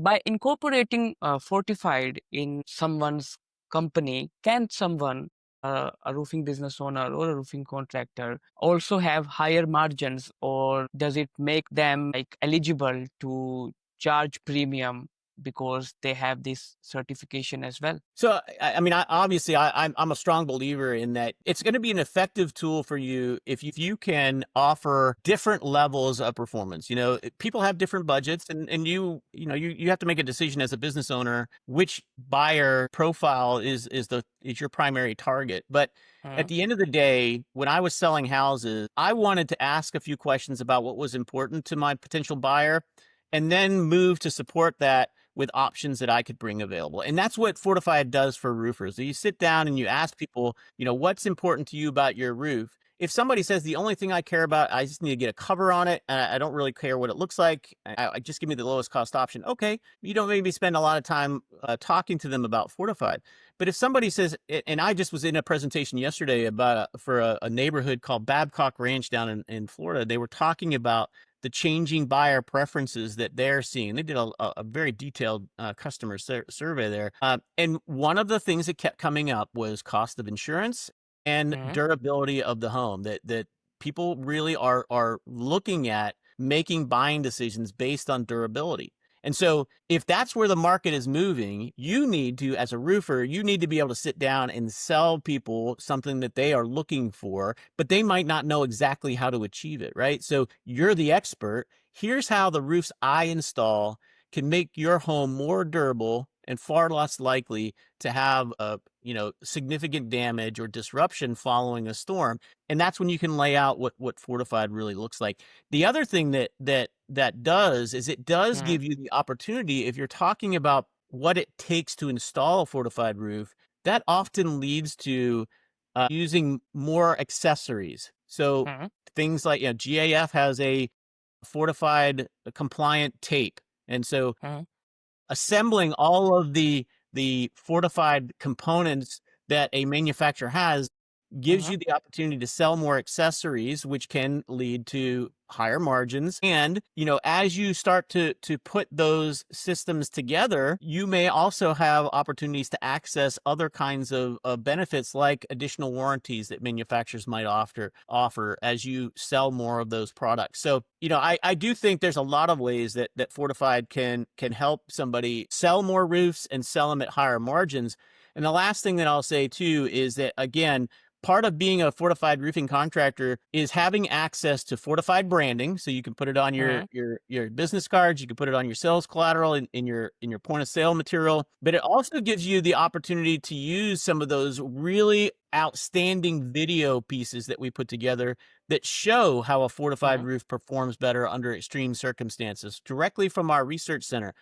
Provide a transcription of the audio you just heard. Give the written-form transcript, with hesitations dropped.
by incorporating Fortified in someone's company, can someone, a roofing business owner or a roofing contractor, also have higher margins, or does it make them like eligible to charge premium because they have this certification as well? So, I mean, obviously, I'm a strong believer in that it's going to be an effective tool for you if you can offer different levels of performance. People have different budgets, and you have to make a decision as a business owner which buyer profile is your primary target. But at Mm, the end of the day, when I was selling houses, I wanted to ask a few questions about what was important to my potential buyer, and then move to support that with options that I could bring available. And that's what Fortified does for roofers. You sit down and you ask people, what's important to you about your roof? If somebody says the only thing I care about, I just need to get a cover on it, and I don't really care what it looks like, I just give me the lowest cost option. Okay, you don't maybe spend a lot of time talking to them about Fortified. But if somebody says, and I just was in a presentation yesterday about for a neighborhood called Babcock Ranch down in Florida. They were talking about the changing buyer preferences that they're seeing. They did a very detailed customer survey there. And one of the things that kept coming up was cost of insurance and mm, durability of the home, that people really are looking at making buying decisions based on durability. And so if that's where the market is moving, you need to, as a roofer, you need to be able to sit down and sell people something that they are looking for, but they might not know exactly how to achieve it, right? So you're the expert. Here's how the roofs I install can make your home more durable and far less likely to have significant damage or disruption following a storm. And that's when you can lay out what Fortified really looks like. The other thing that does is it does mm, give you the opportunity, if you're talking about what it takes to install a fortified roof, that often leads to using more accessories. So mm, things like, GAF has a fortified compliant tape. And so mm, assembling all of the fortified components that a manufacturer has gives mm. you the opportunity to sell more accessories, which can lead to higher margins. And, as you start to put those systems together, you may also have opportunities to access other kinds of benefits, like additional warranties that manufacturers might offer as you sell more of those products. So, I do think there's a lot of ways that Fortified can help somebody sell more roofs and sell them at higher margins. And the last thing that I'll say too is that, again, part of being a fortified roofing contractor is having access to fortified branding. So you can put it on your Mm, your business cards, you can put it on your sales collateral in your point of sale material. But it also gives you the opportunity to use some of those really outstanding video pieces that we put together that show how a fortified mm, roof performs better under extreme circumstances, directly from our research center.